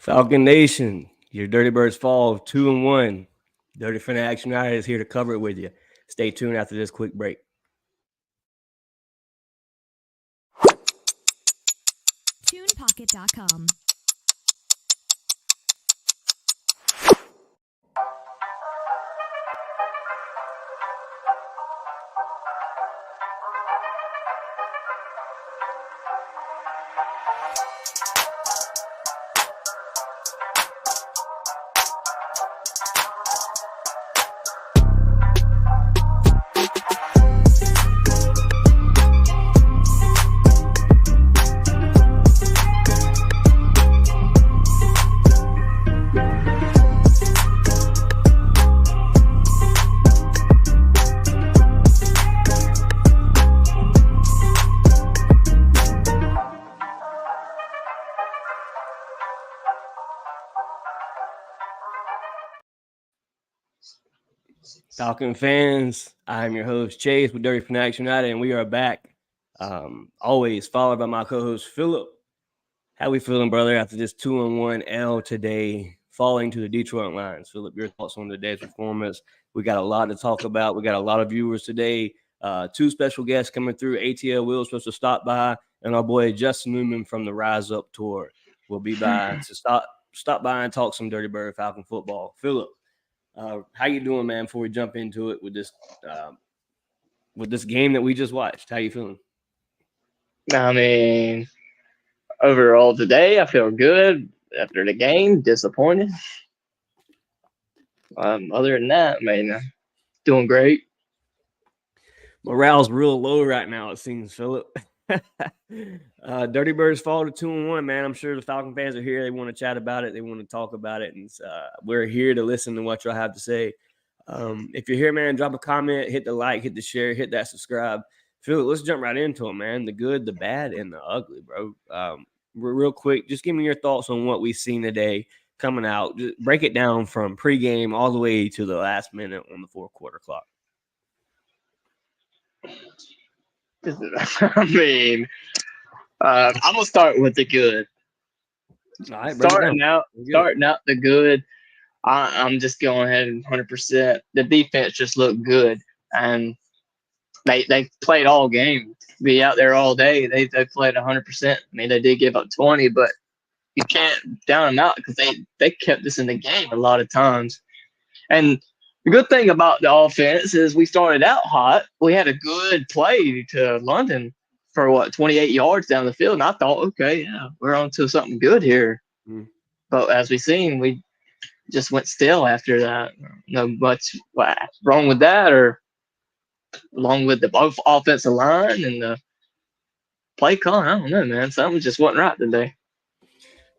Falcon Nation, your Dirty Birds Fall 2-1. Dirty Fanatic United is here to cover it with you. Stay tuned after this quick break. TunePocket.com. Falcon fans, I'm your host Chase with Dirty Fanatic United, and we are back. Always followed by my co-host Philip. How we feeling, brother, after this 2-1 L today, falling to the Detroit Lions? Philip, your thoughts on today's performance? We got a lot to talk about. We got a lot of viewers today. Two special guests coming through. ATL Will supposed to stop by, and our boy Justin Newman from the Rise Up Tour will be by to stop by and talk some Dirty Bird Falcon football. Philip, how you doing, man? Before we jump into it with this game that we just watched, how you feeling? I mean, overall today, I feel good. After the game, disappointed. Other than that, I mean, doing great. Morale's real low right now, it seems, Philip. Dirty Birds fall to 2-1, man. I'm sure the Falcon fans are here. They want to chat about it. They want to talk about it. And we're here to listen to what y'all have to say. If you're here, man, drop a comment, hit the like, hit the share, hit that subscribe. Philip, let's jump right into it, man. The good, the bad, and the ugly, bro. Real quick, just give me your thoughts on what we've seen today coming out. Just break it down from pregame all the way to the last minute on the fourth quarter clock. I mean, I'm gonna start with the good. All right, starting out the good. I'm just going ahead and 100%. The defense just looked good, and they played all game. Be out there all day. They played 100%. I mean, they did give up 20, but you can't down them out because they kept us in the game a lot of times. And the good thing about the offense is we started out hot. We had a good play to London for 28 yards down the field. And I thought, okay, yeah, we're on to something good here. But as we seen, we just went still after that. No much wrong with that, or along with the both offensive line and the play call. I don't know, man. Something just wasn't right today.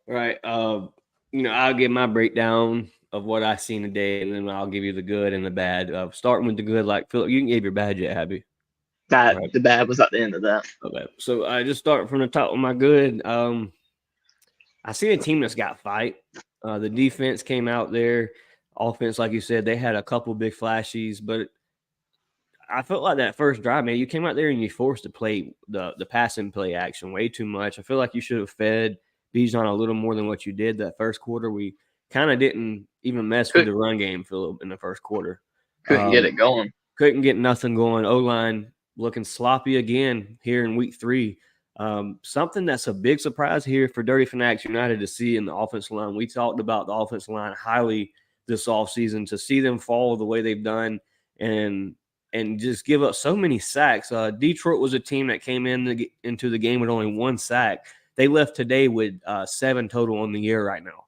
Right. I'll give my breakdown of what I seen today, and then I'll give you the good and the bad. Starting with the good, like Philip, you can give your bad yet, have you? The bad was at the end of that. Okay. So I just start from the top with my good. I see a team that's got fight. The defense came out there. Offense, like you said, they had a couple big flashes, but I felt like that first drive, man, you came out there and you forced to play the passing play action way too much. I feel like you should have fed Bijan a little more than what you did that first quarter. We kind of didn't even mess with the run game, Philip, in the first quarter. Couldn't get it going. Couldn't get nothing going. O-line looking sloppy again here in week 3. Something that's a big surprise here for Dirty Fanatics United to see in the offensive line. We talked about the offensive line highly this offseason. To see them fall the way they've done and just give up so many sacks. Detroit was a team that came into the game with only 1 sack. They left today with 7 total on the year right now.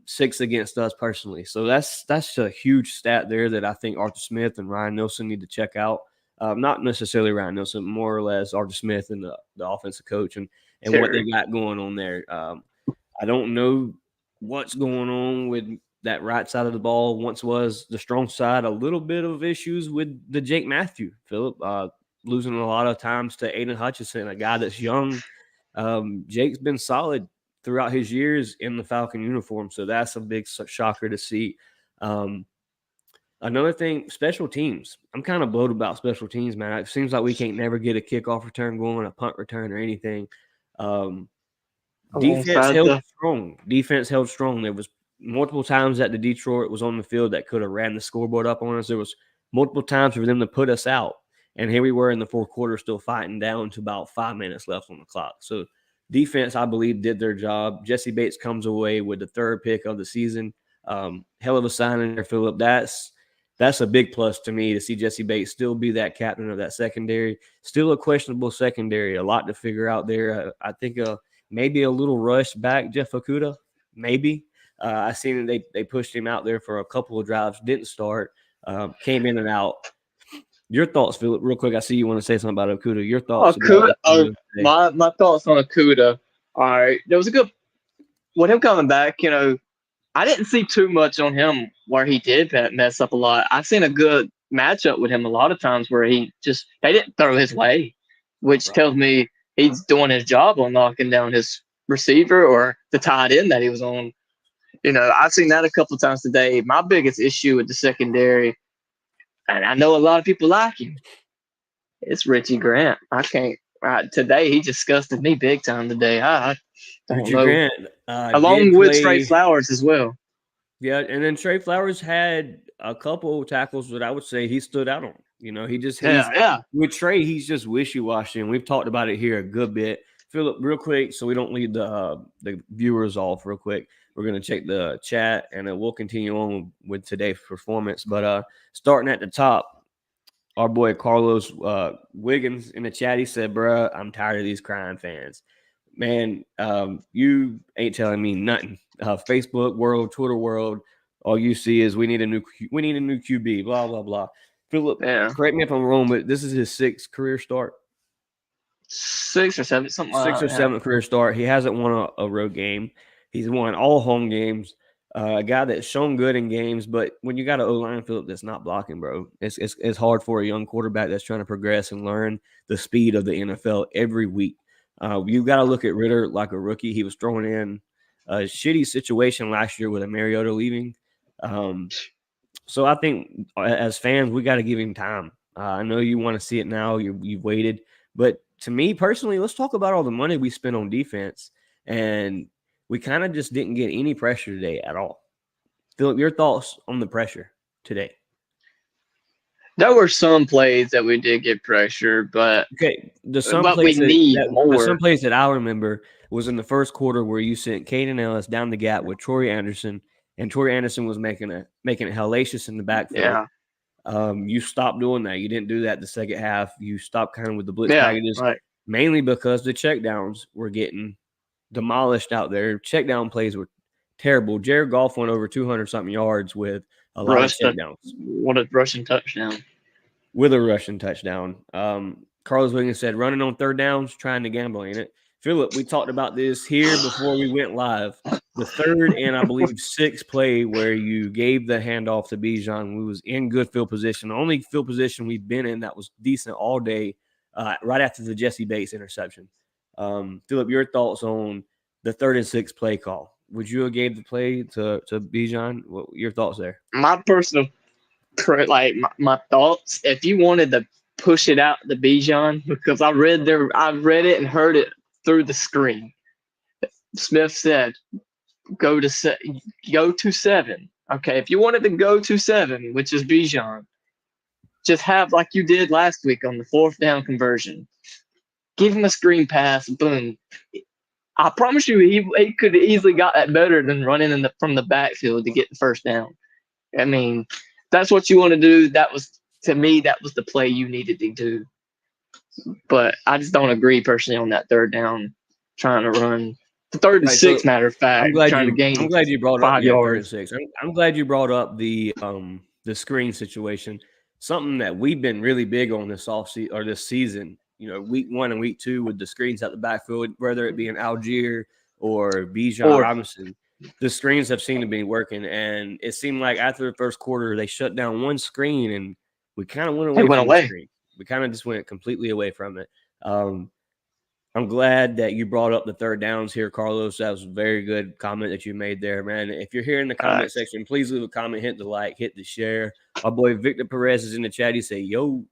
6 against us personally. So that's a huge stat there that I think Arthur Smith and Ryan Nelson need to check out. Not necessarily Ryan Nelson, more or less Arthur Smith and the offensive coach and sure, what they got going on there. I don't know what's going on with that right side of the ball. Once was the strong side. A little bit of issues with the Jake Matthew, Philip, losing a lot of times to Aiden Hutchinson, a guy that's young. Jake's been solid throughout his years in the Falcon uniform, so that's a big shocker to see. Another thing, special teams. I'm kind of bloated about special teams, man. It seems like we can't never get a kickoff return going, a punt return, or anything. Defense alongside held the strong. Defense held strong. There was multiple times that the Detroit was on the field that could have ran the scoreboard up on us. There was multiple times for them to put us out. And here we were in the fourth quarter still fighting down to about 5 minutes left on the clock. So defense, I believe, did their job. Jesse Bates comes away with the third pick of the season. Hell of a signing there, Philip. That's a big plus to me to see Jesse Bates still be that captain of that secondary. Still a questionable secondary. A lot to figure out there. I think maybe a little rush back Jeff Okuda, maybe. I seen they pushed him out there for a couple of drives, didn't start, came in and out. Your thoughts, Philip, real quick. I see you want to say something about Okuda. Your thoughts about Okuda. Okuda today? My thoughts on Okuda. All right, there was a good with him coming back. I didn't see too much on him where he did mess up a lot. I've seen a good matchup with him a lot of times where they didn't throw his way, which tells me he's doing his job on knocking down his receiver or the tight end that he was on. I've seen that a couple of times today. My biggest issue with the secondary, and I know a lot of people like him, it's Richie Grant. I can't. Today he disgusted me big time. Today I don't Richie know. Grant did Along with Trey play. Flowers as well. Yeah, and then Trey Flowers had a couple tackles that I would say he stood out on. He's with Trey, he's just wishy-washy, and we've talked about it here a good bit. Philip, real quick, so we don't leave the viewers off real quick. We're going to check the chat, and then we'll continue on with today's performance. But starting at the top, our boy Carlos Wiggins in the chat, he said, bruh, I'm tired of these crying fans. Man, you ain't telling me nothing. Facebook world, Twitter world, all you see is we need a new QB, blah, blah, blah. Philip, correct me if I'm wrong, but this is his sixth career start. 6 or 7, something like that. 6 or 7 career start. He hasn't won a road game. He's won all home games. A guy that's shown good in games, but when you got an O-line, Philip, that's not blocking, bro, it's hard for a young quarterback that's trying to progress and learn the speed of the NFL every week. You got to look at Ritter like a rookie. He was thrown in a shitty situation last year with a Mariota leaving. So I think as fans, we got to give him time. I know you want to see it now. You've waited. But to me personally, let's talk about all the money we spent on defense. And we kind of just didn't get any pressure today at all. Philip, your thoughts on the pressure today? There were some plays that we did get pressure, but okay, some plays that I remember was in the first quarter where you sent Caden Ellis down the gap with Troy Anderson, and Troy Anderson was making it hellacious in the backfield. Yeah. You stopped doing that. You didn't do that the second half. You stopped kind of with the blitz packages, mainly because the checkdowns were getting demolished out there. Checkdown plays were terrible. Jared Goff went over 200-something yards with a lot of checkdowns. What a rushing touchdown. With a rushing touchdown. Carlos Wiggins said, running on third downs, trying to gamble, ain't it? Philip, we talked about this here before we went live. The third and I believe sixth play where you gave the handoff to Bijan, we was in good field position. The only field position we've been in that was decent all day, right after the Jesse Bates interception. Philip, your thoughts on the third and sixth play call? Would you have gave the play to Bijan? What your thoughts there? My personal, my thoughts. If you wanted to push it out to Bijan, because I read it and heard it through the screen. Smith said, "Go to 7." Okay, if you wanted to go to 7, which is Bijan, just have like you did last week on the fourth down conversion. Give him a screen pass, boom. I promise you, he could have easily got that better than running from the backfield to get the first down. I mean, that's what you want to do. To me, that was the play you needed to do. But I just don't agree personally on that third down, trying to run the third and 6. Matter of fact, I'm glad you brought up 5 yards. Third and 6. I'm glad you brought up the screen situation. Something that we've been really big on this offseason or this season. Week 1 and week 2 with the screens at the backfield, whether it be an Algier or Bijan Robinson, the screens have seemed to be working. And it seemed like after the first quarter, they shut down one screen and we kind of went away from the screen. We kind of just went completely away from it. I'm glad that you brought up the third downs here, Carlos. That was a very good comment that you made there, man. If you're here in the comment section, please leave a comment, hit the like, hit the share. Our boy Victor Perez is in the chat. He say, yo,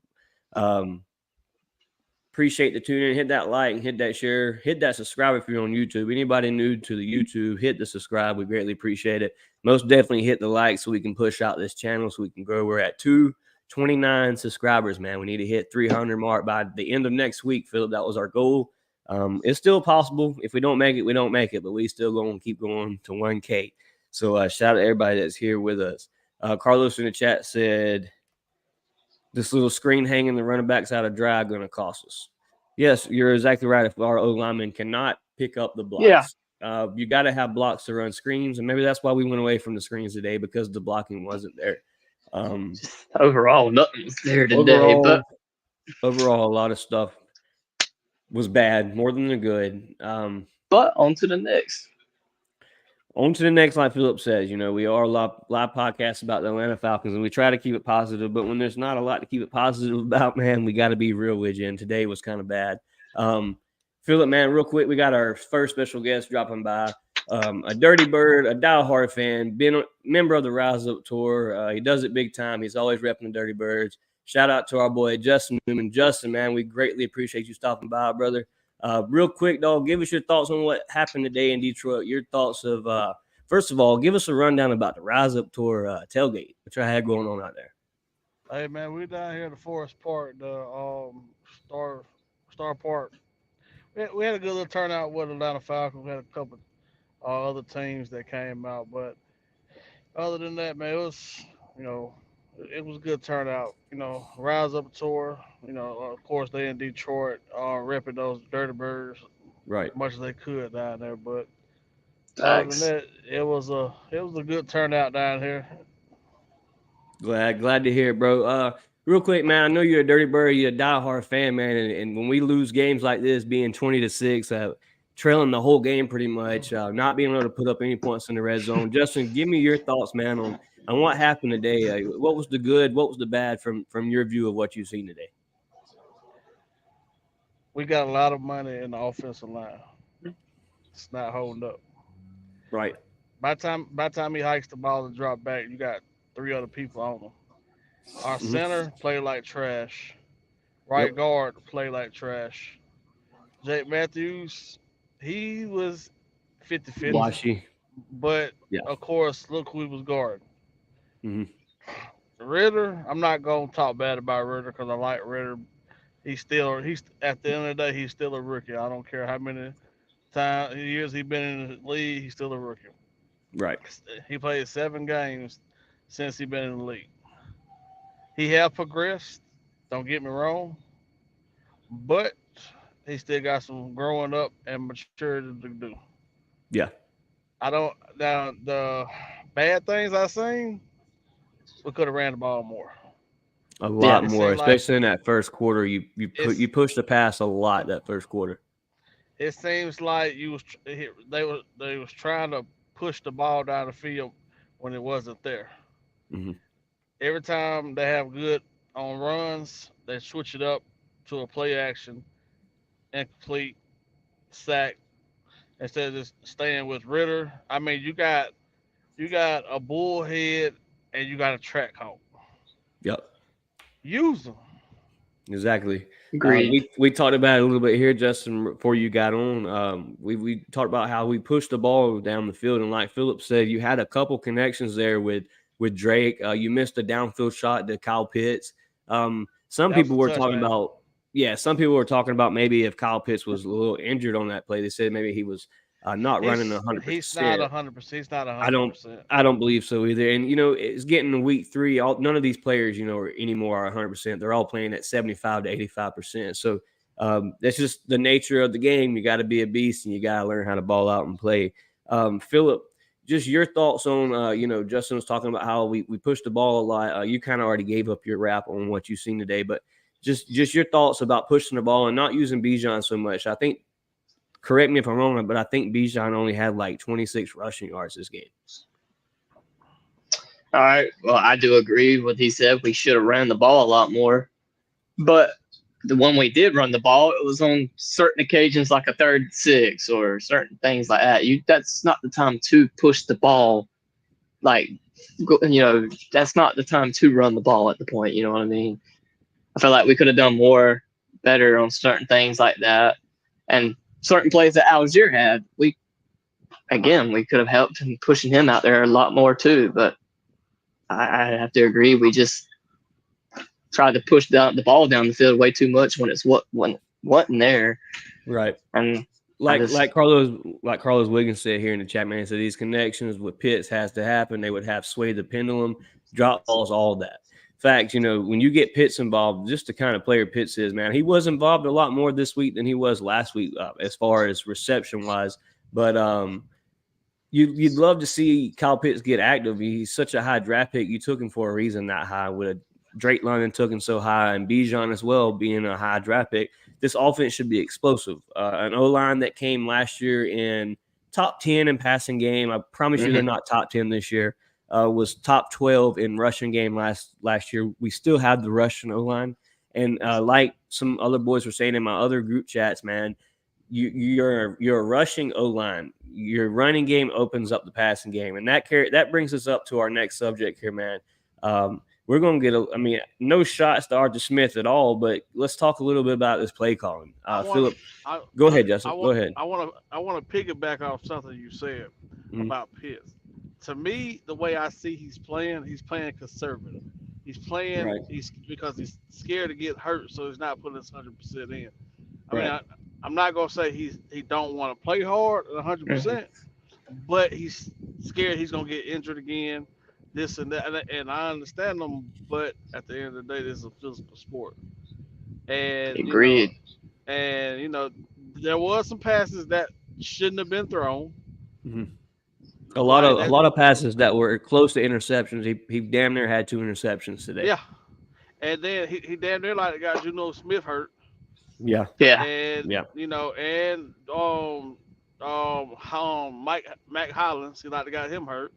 Appreciate the tune in. Hit that like, hit that share, hit that subscribe if you're on YouTube. Anybody new to the YouTube, hit the subscribe. We greatly appreciate it. Most definitely hit the like so we can push out this channel so we can grow. We're at 229 subscribers, man. We need to hit 300 mark by the end of next week, Philip. That was our goal. It's still possible. If we don't make it, we don't make it, but we still going to keep going to 1K. So shout out to everybody that's here with us. Carlos in the chat said, this little screen hanging the running backs out of drive going to cost us. Yes, you're exactly right. If our O lineman cannot pick up the blocks, you got to have blocks to run screens, and maybe that's why we went away from the screens today because the blocking wasn't there. Overall, nothing was there today. Overall, a lot of stuff was bad, more than the good. But on to the next. On to the next, like Philip says, we are a live podcast about the Atlanta Falcons, and we try to keep it positive. But when there's not a lot to keep it positive about, man, we got to be real with you. And today was kind of bad. Philip, man, real quick, we got our first special guest dropping by. A Dirty Bird, a diehard fan, been a member of the Rise Up Tour. He does it big time. He's always repping the Dirty Birds. Shout out to our boy Justin Newman. Justin, man, we greatly appreciate you stopping by, brother. Real quick, dog, give us your thoughts on what happened today in Detroit. Your thoughts of, first of all, give us a rundown about the Rise Up Tour tailgate, which I had going on out there. Hey, man, we're down here at the Forest Park, the Star Park. We had a good little turnout with Atlanta Falcons. We had a couple other teams that came out, but other than that, man, it was, it was a good turnout. Rise Up Tour. Of course they in Detroit, repping those Dirty Birds, right, as much as they could down there. But Thanks. other than that, it was a good turnout down here. Glad to hear it, bro. Real quick, man, I know you're a Dirty Bird, you're a diehard fan, man, and when we lose games like this, being 20-6, trailing the whole game pretty much, not being able to put up any points in the red zone. Justin, give me your thoughts, man, on what happened today. What was the good? What was the bad from your view of what you've seen today? We got a lot of money in the offensive line. It's not holding up. Right. By the time he hikes the ball and drop back, you got 3 other people on him. Our center played like trash. Right guard played like trash. Jake Matthews, he was 50-50. Washy. But, of course, look who he was guarding. Mm-hmm. Ritter, I'm not going to talk bad about Ritter because I like Ritter. He's at the end of the day, he's still a rookie. I don't care how many years he's been in the league, he's still a rookie. Right. He played 7 games since he's been in the league. He have progressed, don't get me wrong, but he still got some growing up and maturity to do. Yeah. The bad things I seen, we could have ran the ball more. A lot more, especially in that first quarter. You pushed the pass a lot that first quarter. It seems like they was trying to push the ball down the field when it wasn't there. Mm-hmm. Every time they have good on runs, they switch it up to a play action, incomplete, sack, instead of just staying with Ritter. I mean, you got a bullhead and you got a track hawk. Yep. Use them. Exactly. Agreed. We talked about it a little bit here, Justin, before you got on. We talked about how we pushed the ball down the field, and like Philip said, you had a couple connections there with Drake. You missed a downfield shot to Kyle Pitts. Some people were talking about maybe if Kyle Pitts was a little injured on that play. They said maybe he was not running 100%. He's not 100%. He's not 100%. I don't believe so either. And it's getting to week 3. None of these players, anymore are 100%. They're all playing at 75 to 85%. So that's just the nature of the game. You got to be a beast, and you got to learn how to ball out and play. Philip, just your thoughts on, Justin was talking about how we pushed the ball a lot. You kind of already gave up your rap on what you've seen today, but just your thoughts about pushing the ball and not using Bijan so much. I think, correct me if I'm wrong, but I think Bijan only had like 26 rushing yards this game. All right. Well, I do agree with what he said. We should have ran the ball a lot more. But the one we did run the ball, it was on certain occasions like a 3rd and 6 or certain things like that. That's not the time to push the ball. That's not the time to run the ball at the point. You know what I mean? I feel like we could have done more better on certain things like that, and certain plays that Algier had. We could have helped in pushing him out there a lot more too. But I have to agree, we just tried to push the ball down the field way too much when it's wasn't there. Right. And like Carlos Wiggins said here in the chat, man, he said these connections with Pitts has to happen. They would have sway the pendulum, drop balls, all that. In fact, when you get Pitts involved, just the kind of player Pitts is, man, he was involved a lot more this week than he was last week as far as reception wise. But you'd love to see Kyle Pitts get active. He's such a high draft pick. You took him for a reason that high. With Drake London took him so high, and Bijan as well being a high draft pick. This offense should be explosive. An O-line that came last year in top 10 in passing game. I promise you they're not top 10 this year. Was top 12 in rushing game last year. We still have the Russian O-line. And like some other boys were saying in my other group chats, man, you're a rushing O-line. Your running game opens up the passing game. And that brings us up to our next subject here, man. We're going to get no shots to Arthur Smith at all, but let's talk a little bit about this play calling. Philip, go ahead, Justin. Go ahead. I want to piggyback off something you said about Pitts. To me, the way I see he's playing conservative. He's playing because he's scared to get hurt, so he's not putting his 100% in. I mean, I'm not gonna say he don't want to play hard 100%, but he's scared he's gonna get injured again. This and that, and I understand them, but at the end of the day, this is a physical sport. And agreed. There was some passes that shouldn't have been thrown. Mm-hmm. A lot of passes that were close to interceptions. He damn near had 2 interceptions today. Yeah, and then he damn near like got Juno Smith hurt. Yeah. And and Mac Hollins, he like got him hurt.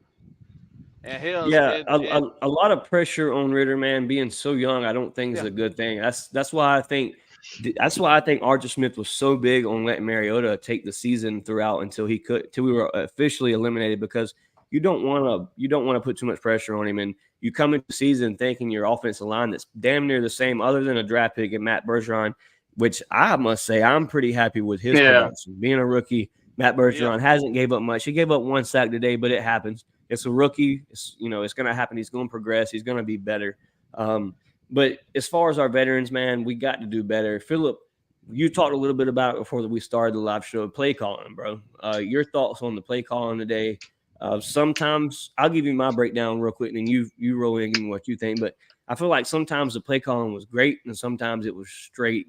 And a lot of pressure on Ritter, man. Being so young, I don't think is a good thing. That's why I think Arthur Smith was so big on letting Mariota take the season throughout until we were officially eliminated, because you don't want to put too much pressure on him, and you come into the season thinking your offensive line that's damn near the same, other than a draft pick and Matt Bergeron, which I must say I'm pretty happy with his production. Being a rookie, Matt Bergeron hasn't gave up much. He gave up 1 sack today, but it happens. It's a rookie. It's going to happen. He's going to progress. He's going to be better. But as far as our veterans, man, we got to do better. Philip, you talked a little bit about it before we started the live show. Play calling, bro. Your thoughts on the play calling today? Sometimes I'll give you my breakdown real quick, and then you roll in what you think. But I feel like sometimes the play calling was great, and sometimes it was straight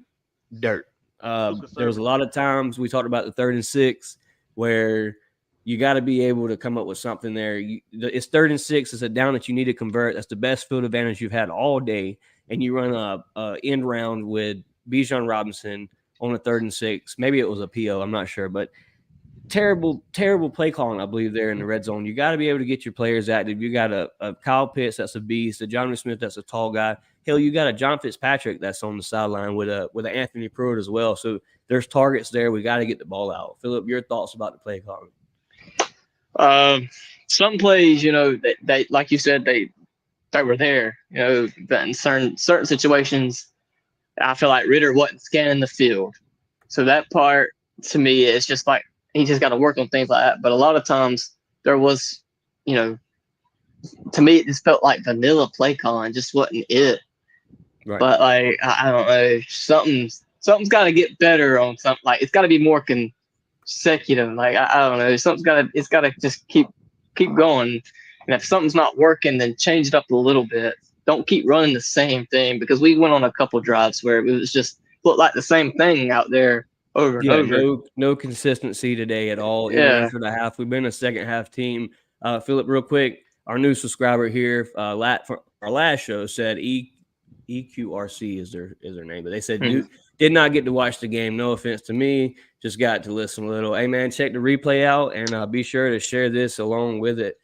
dirt. There was a lot of times we talked about the 3rd and 6 where you got to be able to come up with something there. It's 3rd and 6. It's a down that you need to convert. That's the best field advantage you've had all day. And you run a end round with Bijan Robinson on a 3rd and 6. Maybe it was a PO. I'm not sure. But terrible play calling, I believe, there in the red zone. You got to be able to get your players active. You got a Kyle Pitts that's a beast, a Jonnu Smith that's a tall guy. Hell, you got a John Fitzpatrick that's on the sideline with an Anthony Pruitt as well. So there's targets there. We got to get the ball out. Philip, your thoughts about the play calling? Some plays, they like you said, they were there. But in certain situations, I feel like Ritter wasn't scanning the field. So that part, to me, is just like he just got to work on things like that. But a lot of times there was, to me, it just felt like vanilla play calling just wasn't it. Right. But like I don't know, something's got to get better on something. Like it's got to be more consecutive. Like I don't know, it's got to just keep going. And if something's not working, then change it up a little bit. Don't keep running the same thing, because we went on a couple drives where it was just looked like the same thing out there over and over. No consistency today at all. Yeah. After the half, we've been a second half team. Philip, real quick, our new subscriber here, for our last show said EQRC is their name, but they said did not get to watch the game. No offense to me, just got to listen a little. Hey man, check the replay out and be sure to share this along with it.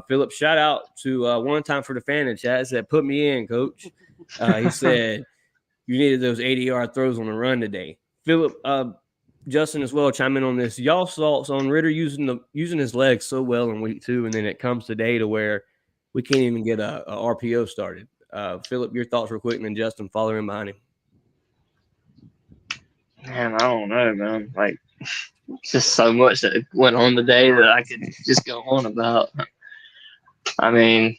Philip, shout out to One Time for the Fan in chat. Said, put me in, coach. He said you needed those 80-yard throws on the run today. Philip, Justin as well chime in on this. Y'all's thoughts on Ritter using his legs so well in week 2, and then it comes today to where we can't even get a RPO started. Philip, your thoughts real quick, and then Justin following behind him. Man, I don't know, man. Like, just so much that went on today that I could just go on about. I mean,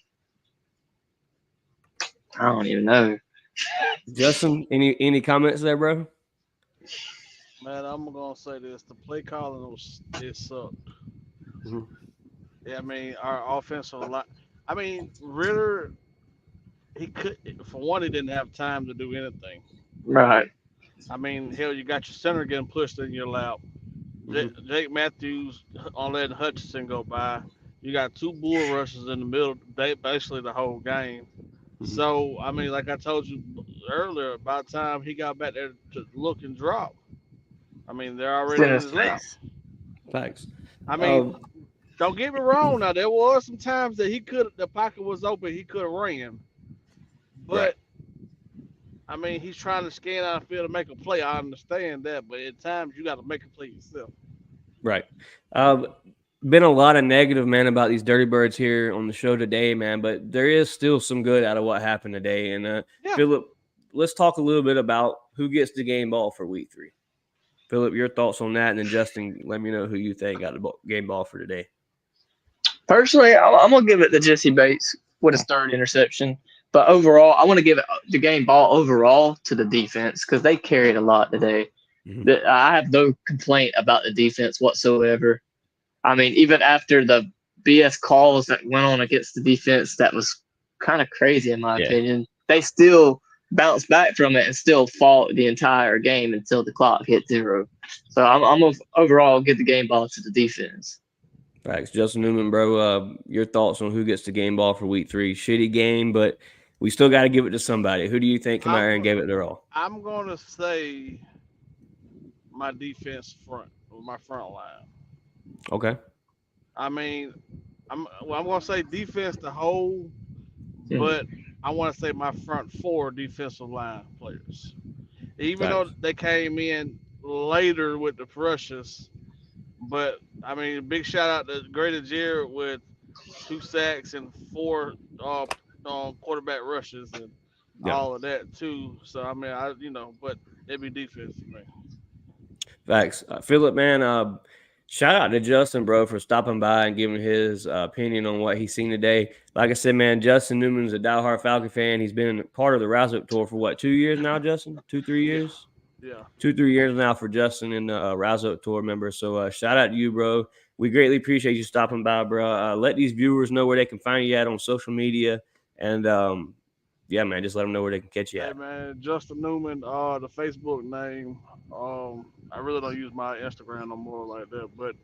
I don't even know. Justin, any comments there, bro? Man, I'm gonna say this: the play calling it sucked. Mhm. Yeah, I mean, our offensive line. I mean, Ritter, he could. For one, he didn't have time to do anything. Right. I mean, hell, you got your center getting pushed in your lap. Mhm. Jake Matthews on letting Hutchinson go by. You got two bull rushes in the middle, basically the whole game. Mhm. So, I mean, like I told you earlier, by the time he got back there to look and drop, I mean, they're It's in already in his his lap. face. Thanks. I mean, Um, don't get me wrong. Now there was some times that the pocket was open, he could have ran, right. but I mean, he's trying to scan out the field to make a play. I understand that, but at times you got to make a play yourself. Right. Um, been a lot of negative, man, about these Dirty Birds here on the show today, man. But there is still some good out of what happened today. And Yeah. Philip, let's talk a little bit about who gets the game ball for Week 3. Philip, your thoughts on that, and then Justin, let me know who you think got the game ball for today. Personally, I'm gonna give it to Jesse Bates with his third interception. But overall, I want to give it the game ball overall to the defense because they carried a lot today. Mhm. I have no complaint about the defense whatsoever. I mean, even after the BS calls that went on against the defense, that was kind of crazy in my Yeah. opinion. They still bounced back from it and still fought the entire game until the clock hit zero. So I'm gonna overall give the game ball to the defense. Facts. Justin Newman, bro, your thoughts on who gets the game ball for Week 3? Shitty game, but we still got to give it to somebody. Who do you think come out here I'm and gave it their all? I'm gonna say my defense front, or my front line. Okay. I mean, I'm gonna say defense the whole, Mhm. but I want to say my front four defensive line players. Even though Facts. they came in later with the rushes, but I mean, big shout out to Grady Jarrett with 2 sacks and four quarterback rushes and Yeah. all of that too. So I mean, but it'd be defense for me. Facts. Philip, man, shout out to Justin, bro, for stopping by and giving his opinion on what he's seen today. Like I said, man, Justin Newman's a diehard Falcon fan. He's been part of the Rouse Up Tour for what, 2 years now, Justin? 2, 3 Yeah, years? yeah. 2, 3 years now for Justin and the Rouse Up Tour member. So shout out to you, bro. We greatly appreciate you stopping by, bro. Let these viewers know where they can find you at on social media. And yeah, man, just let them know where they can catch you Hey at. man, Justin Newman, the Facebook name. I really don't use my Instagram no more like that, but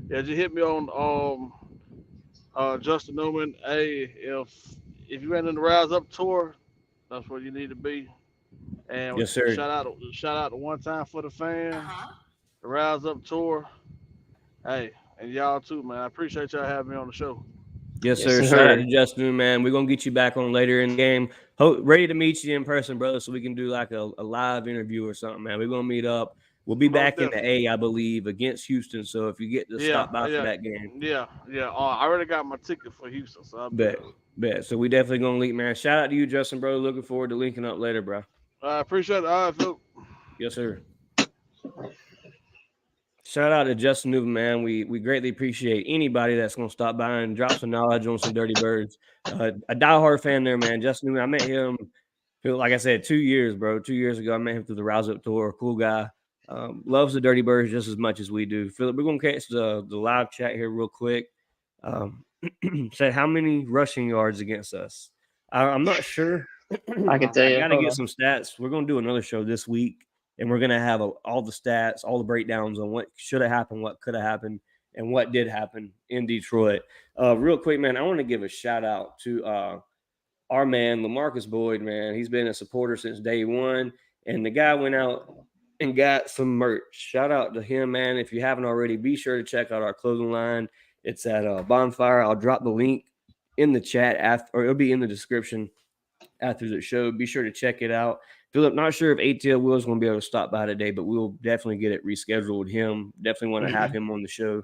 yeah, just hit me on Justin Newman. Hey, if you ain't in the Rise Up tour, that's where you need to be. And Yes, sir. shout out to One Time for the Fan, the Rise Up tour. Hey, and y'all too, man. I appreciate y'all having me on the show. Yes, Yes, sir. Shout out to sir. Justin, man. We're gonna get you back on later in the game. Ready to meet you in person, brother, so we can do like a live interview or something, man. We're gonna meet up. We'll be Most back in the definitely. A, I believe, against Houston. So if you get to Yeah, stop by for yeah, that game, yeah. I already got my ticket for Houston, so I'll be bet, there. bet. So we definitely gonna link, man. Shout out to you, Justin, bro. Looking forward to linking up later, bro. I appreciate it. All right, Phil. Yes, sir. Shout out to Justin Newman, man. We greatly appreciate anybody that's gonna stop by and drop some knowledge on some Dirty Birds. A diehard fan there, man. Justin Newman. I met him. Like I said, 2 years, bro. 2 years ago, I met him through the Rouse Up Tour. Cool guy. Loves the Dirty Birds just as much as we do. Philip, we're gonna catch the live chat here real quick. Um, said how many rushing yards against us? I'm not sure. I can tell I you. got to Hold get on. some stats. We're gonna do another show this week, and we're gonna have all the stats, all the breakdowns on what should have happened, what could have happened, and what did happen in Detroit. Real quick, man, I want to give a shout out to our man, Lamarcus Boyd, man. He's been a supporter since day one. And the guy went out and got some merch. Shout out to him, man. If you haven't already, be sure to check out our clothing line. It's at Bonfire. I'll drop the link in the chat after, or it'll be in the description after the show. Be sure to check it out. Philip, not sure if ATL Will's going to be able to stop by today, but we'll definitely get it rescheduled with him. Definitely want to have Mhm. him on the show.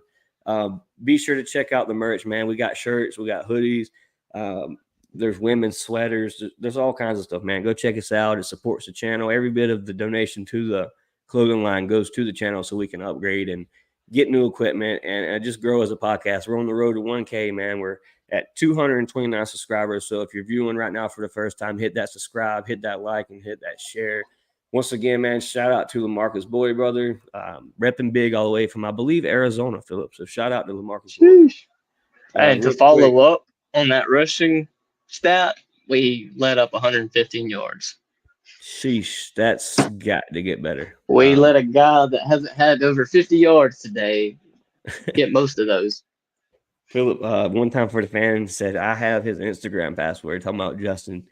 Be sure to check out the merch, man. We got shirts, we got hoodies. Um, there's women's sweaters. There's all kinds of stuff, man. Go check us out. It supports the channel. Every bit of the donation to clothing line goes to the channel so we can upgrade and get new equipment and just grow as a podcast. We're on the road to 1K, man. We're at 229 subscribers. So if you're viewing right now for the first time, hit that subscribe, hit that like, and hit that share. Once again, man, shout out to LaMarcus Boyd, brother, repping big all the way from, I believe, Arizona, Philip. So shout out to LaMarcus Boyd. And to follow up on that rushing stat, we let up 115 yards. Sheesh, that's got to get better. We let a guy that hasn't had over 50 yards today get most of those. Philip, one time for the fans, said, I have his Instagram password, talking about Justin.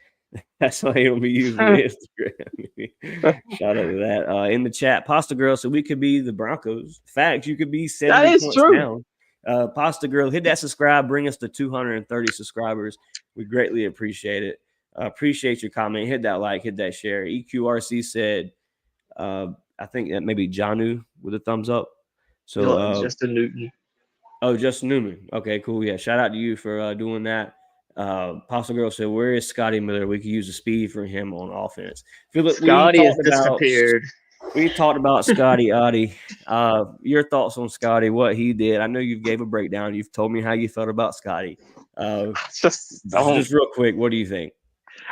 That's why he'll be using Instagram. Shout out to that. In the chat, Pasta Girl said we could be the Broncos. Facts, you could be 70 points down. Pasta Girl, hit that subscribe, bring us to 230 subscribers. We greatly appreciate it. Appreciate your comment. Hit that like, hit that share. EQRC said, I think that maybe Janu with a thumbs up. So Justin Newton. Oh, Justin Newman. Okay, cool. Yeah, shout out to you for doing that. Pasta Girl said, where is Scotty Miller? We could use the speed for him on offense. Philip, Scotty has disappeared. We talked about Scotty Oddie. Your thoughts on Scotty, what he did. I know you gave a breakdown. You've told me how you felt about Scotty. Just real quick, what do you think?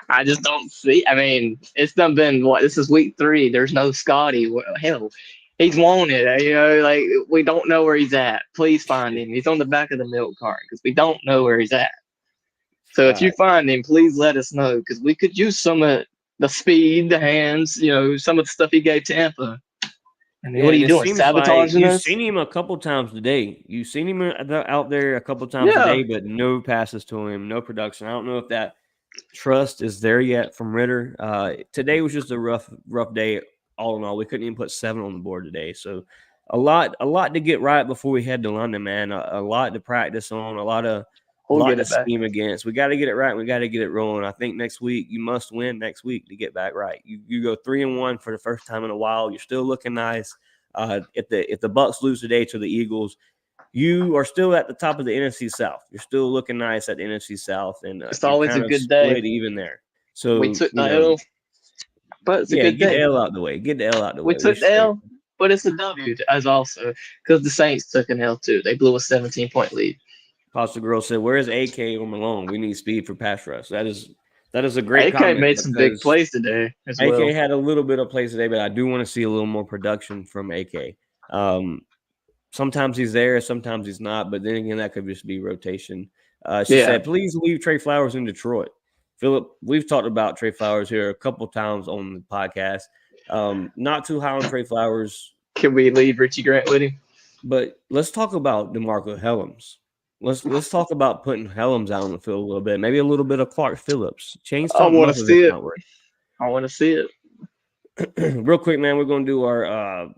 I just don't see. I mean, it's done been what? This is week 3. There's no Scotty. Hell, he's wanted. Like we don't know where he's at. Please find him. He's on the back of the milk carton because we don't know where he's at. So if you find him, please let us know because we could use some of the speed, the hands, some of the stuff he gave Tampa. I mean, what are you doing? Sabotaging us? You've seen him a couple times today. You've seen him out there a couple times today, but no passes to him, no production. I don't know if that trust is there yet from Ritter. Today was just a rough day all in all. We couldn't even put 7 on the board today. So a lot to get right before we head to London, man. A lot to practice on, a lot to scheme against. We got to get it right. And we got to get it rolling. I think next week you must win next week to get back right. You go 3-1 for the first time in a while. You're still looking nice. If the Bucks lose today to the Eagles, you are still at the top of the NFC South. You're still looking nice at the NFC South, and it's always a good day. Even there, so we took the L, but it's a good day. Get the L out the way. Get the L out the way. We took the L, but it's a W as also because the Saints took an L too. They blew a 17-point lead. Pasta Girl said, "Where is AK or Malone? We need speed for pass rush." That is a great comment. AK made some big plays today. AK had a little bit of plays today, but I do want to see a little more production from AK. Sometimes he's there, sometimes he's not. But then again, that could just be rotation. She said, please leave Trey Flowers in Detroit. Philip, we've talked about Trey Flowers here a couple times on the podcast. Not too high on Trey Flowers. Can we leave Richie Grant with him? But let's talk about DeMarco Helms. Let's talk about putting Helms out on the field a little bit. Maybe a little bit of Clark Phillips. Change something. I want to see it. I want to see it. Real quick, man, we're going to do our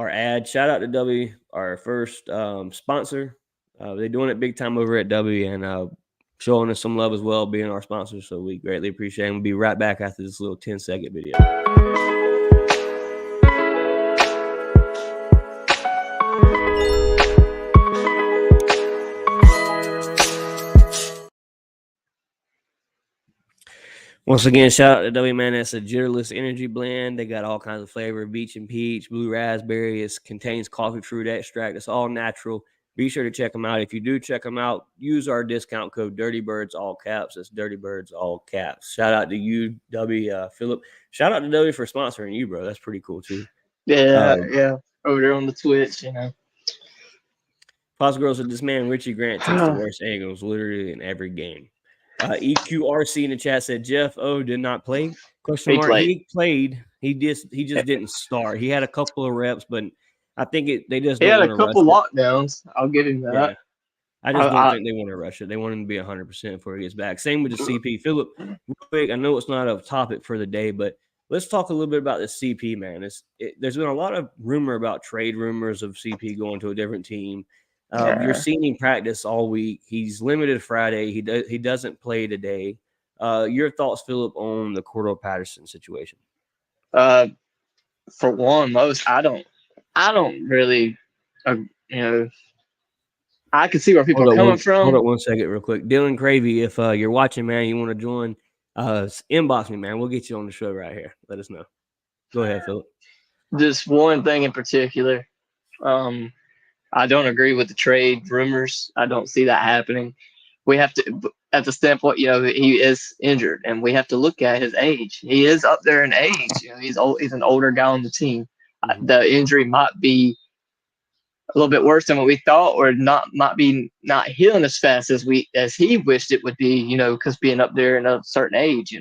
ad. Shout out to W, our first sponsor. They're doing it big time over at W and showing us some love as well, being our sponsor. So we greatly appreciate it. We'll be right back after this little 10-second video. Once again, shout out to W, man. That's a Jitterless energy blend. They got all kinds of flavor, beach and peach, blue raspberry. It contains coffee fruit extract. It's all natural. Be sure to check them out. If you do check them out, use our discount code DirtyBirds, all caps. That's DirtyBirds, all caps. Shout out to you, W, Philip. Shout out to W for sponsoring you, bro. That's pretty cool, too. Yeah. Over there on the Twitch, Pasta Girl said, this man, Richie Grant, takes the worst angles literally in every game. EQRC in the chat said Jeff O did not play. Question mark. He played. He just didn't start. He had a couple of reps, but I think they just. He had a couple lockdowns. I'll give him that. Yeah. I just don't think they want to rush it. They want him to be 100% before he gets back. Same with the CP. Philip, real quick. I know it's not a topic for the day, but let's talk a little bit about the CP, man. There's been a lot of rumor about trade rumors of CP going to a different team. You're seeing him practice all week. He's limited Friday. He doesn't play today. Your thoughts, Philip, on the Cordell Patterson situation? For one, I don't really, I can see where people are coming from. Hold on 1 second, real quick. Dylan Cravey, if you're watching, man, you want to join, inbox me, man. We'll get you on the show right here. Let us know. Go ahead, Philip. Just one thing in particular. Um, I don't agree with the trade rumors. I don't see that happening. We have to, at the standpoint, he is injured, and we have to look at his age. He is up there in age. He's old. He's an older guy on the team. Mhm. The injury might be a little bit worse than what we thought, or might be not healing as fast as he wished it would be. Because being up there in a certain age.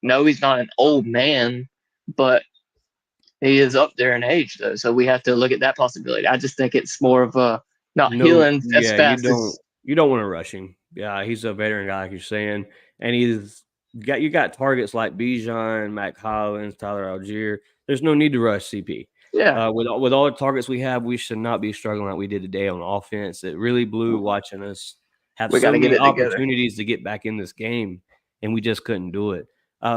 No, he's not an old man, but he is up there in age though, so we have to look at that possibility. I just think it's more of a not No, healing as yeah, fast as you don't want to rush him. Yeah, he's a veteran guy, like you're saying, and you got targets like Bijan, Mac Hollins, Tyler Algier. There's no need to rush CP. yeah. With all the targets we have, we should not be struggling like we did today on offense. It really blew watching us have We got so to get many it together. opportunities to get back in this game, and we just couldn't do it.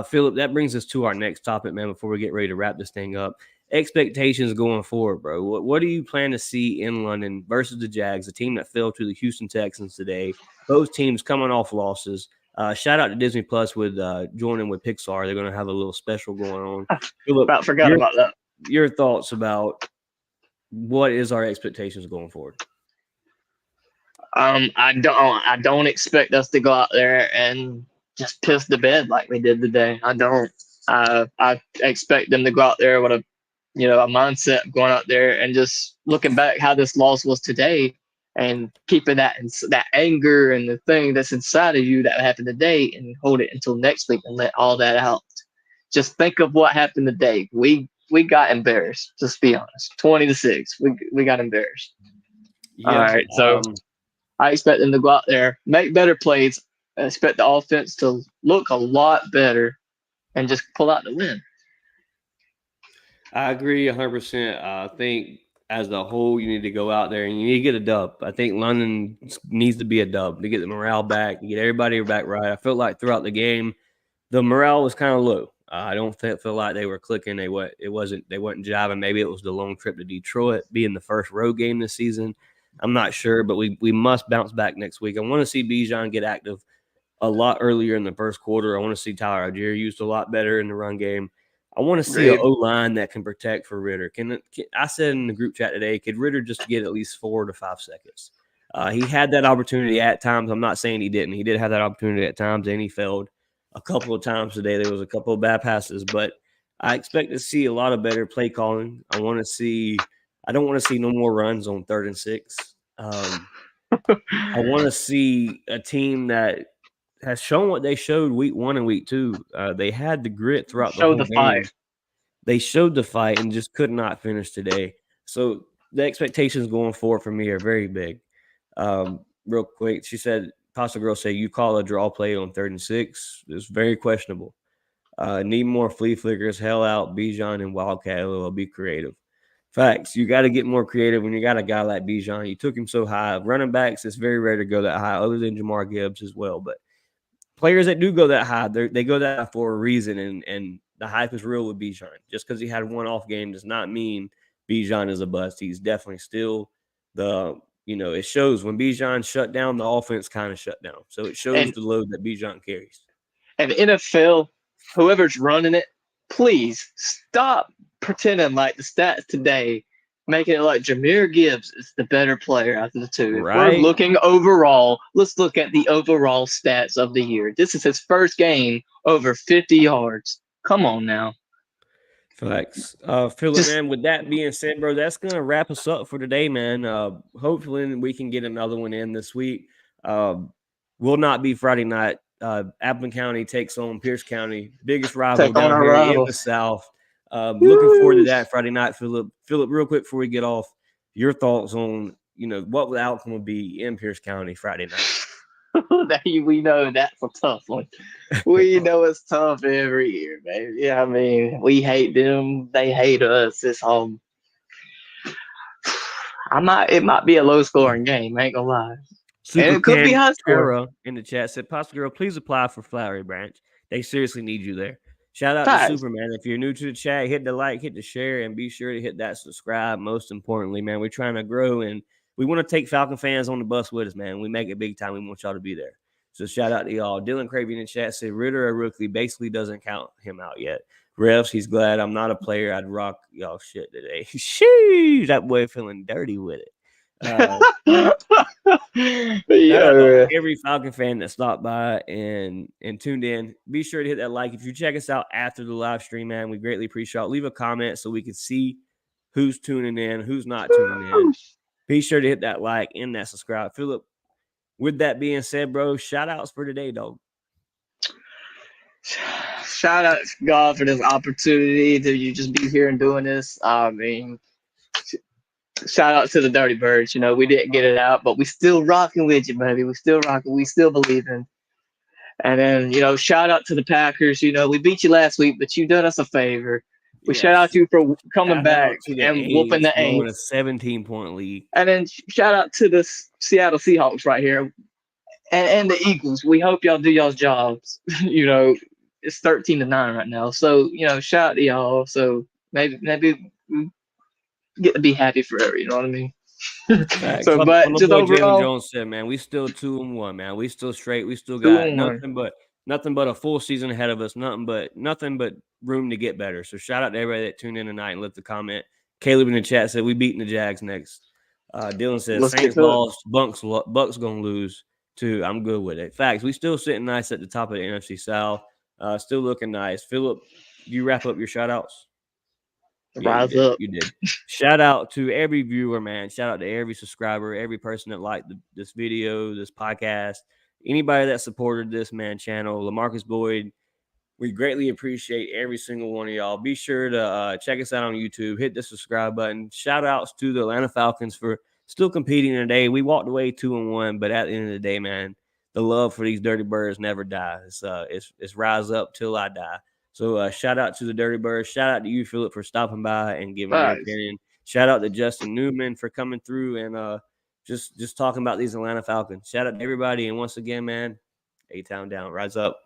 Philip, that brings us to our next topic, man. Before we get ready to wrap this thing up, expectations going forward, bro. What do you plan to see in London versus the Jags, a team that fell to the Houston Texans today? Both teams coming off losses. Shout out to Disney Plus with joining with Pixar. They're going to have a little special going on. Philip, About forgot about that. your thoughts about what is our expectations going forward? I don't expect us to go out there and just piss the bed like we did today. I don't. I expect them to go out there with a mindset of going out there and just looking back how this loss was today and keeping that anger and the thing that's inside of you that happened today and hold it until next week and let all that out. Just think of what happened today. We got embarrassed. Just be honest. 20-6. We got embarrassed. All Yeah. right. So I expect them to go out there, make better plays. I expect the offense to look a lot better and just pull out the win. I agree 100%. I think as a whole, you need to go out there and you need to get a dub. I think London needs to be a dub to get the morale back, to get everybody back right. I felt like throughout the game, the morale was kind of low. I don't feel like they were clicking. They wasn't jiving. Maybe it was the long trip to Detroit being the first road game this season. I'm not sure, but we must bounce back next week. I want to see Bijan get active a lot earlier in the first quarter. I want to see Tyler Algier used a lot better in the run game. I want to see an O line that can protect for Ritter. Can I said in the group chat today, could Ritter just get at least 4 to 5 seconds? He had that opportunity at times. I'm not saying he didn't. He did have that opportunity at times, and he failed a couple of times today. There was a couple of bad passes, but I expect to see a lot of better play calling. I don't want to see no more runs on 3rd and 6. I want to see a team that has shown what they showed week 1 and week 2. They had the grit throughout the Show whole the fight. game. They showed the fight and just could not finish today. So the expectations going forward for me are very big. Real quick, she said, Pasta Girl said, you call a draw play on 3rd and 6. It's very questionable. Need more flea flickers, hell out, Bijan and Wildcat. Will be creative. Facts. You got to get more creative when you got a guy like Bijan. You took him so high. Running backs, it's very rare to go that high, other than Jamar Gibbs as well. But players that do go that high, they go that high for a reason, and the hype is real with Bijan. Just because he had one off game does not mean Bijan is a bust. He's definitely still it shows when Bijan shut down, the offense kind of shut down. So it shows And the load that Bijan carries. and NFL, whoever's running it, please stop pretending like the stats today, making it like Jameer Gibbs is the better player out of the two. If we're Right? looking overall, let's look at the overall stats of the year. This is his first game over 50 yards. Come on now. Facts. Philip, Just man, with that being said, bro, that's going to wrap us up for today, man. Hopefully we can get another one in this week. Will not be Friday night. Appleton County takes on Pierce County, biggest rival take on down our here in the rivals. South. Looking forward to that Friday night, Philip. Philip, real quick before we get off, your thoughts on, what the outcome will be in Pierce County Friday night. We know that's a tough one. We know it's tough every year, baby. Yeah, I mean, we hate them, they hate us. It's all. It might be a low scoring game. I ain't gonna lie, and Super it could be Can high scoring. Era in the chat said, Pasta Girl, please apply for Flowery Branch. They seriously need you there. Shout out to Facts. Superman. If you're new to the chat, hit the like, hit the share, and be sure to hit that subscribe. Most importantly, man, we're trying to grow and we want to take Falcon fans on the bus with us, man. We make it big time. We want y'all to be there. So shout out to y'all. Dylan Cravey in the chat said Ritter or Rookley basically doesn't count him out yet. Refs, he's glad I'm not a player. I'd rock y'all shit today. Sheesh, that boy feeling dirty with it. Shout out to Yeah. every Falcon fan that stopped by and tuned in. Be sure to hit that like. If you check us out after the live stream, man, we greatly appreciate it. Leave a comment so we can see who's tuning in, who's not tuning in. Be sure to hit that like and that subscribe. Philip, with that being said, bro, shout outs for today, dog. Shout out to God for this opportunity to you just be here and doing this. I mean, shout out to the Dirty Birds. You know, we didn't get it out, but we still rocking with you, baby. We still rocking. We still believing. And then, you know, shout out to the Packers. You know, we beat you last week, but you done us a favor. We shout out to you for coming Shout out back to the and whooping A's, the blowing a Aints. 17-point lead. And then shout out to the Seattle Seahawks right here and the Eagles. We hope y'all do y'all's jobs. You know, it's 13-9 right now. So, you know, shout out to y'all. So maybe we get to be happy forever. You know what I mean? Facts. So, Like but my just boy Jalen overall, Jones said, man, we still 2-1, man. We still straight. We still two got and one. nothing but a full season ahead of us. Nothing but room to get better. So shout out to everybody that tuned in tonight and left a comment. Caleb in the chat said we beating the Jags next. Dylan says Let's Saints get to it. lost, Bucks gonna lose too. I'm good with it. Facts. We still sitting nice at the top of the NFC South. Still looking nice. Philip, do you wrap up your shout outs? Yeah, Rise up. You did. Shout out to every viewer, man. Shout out to every subscriber, every person that liked this video, this podcast, anybody that supported this channel. LaMarcus Boyd, we greatly appreciate every single one of y'all. Be sure to check us out on YouTube. Hit the subscribe button. Shout outs to the Atlanta Falcons for still competing today. We walked away 2-1, but at the end of the day, man, the love for these Dirty Birds never dies. It's rise up till I die. So shout out to the Dirty Birds. Shout out to you, Philip, for stopping by and giving your Nice. opinion. Shout out to Justin Newman for coming through and just talking about these Atlanta Falcons. Shout out to everybody. And once again, man, A-Town down. Rise up.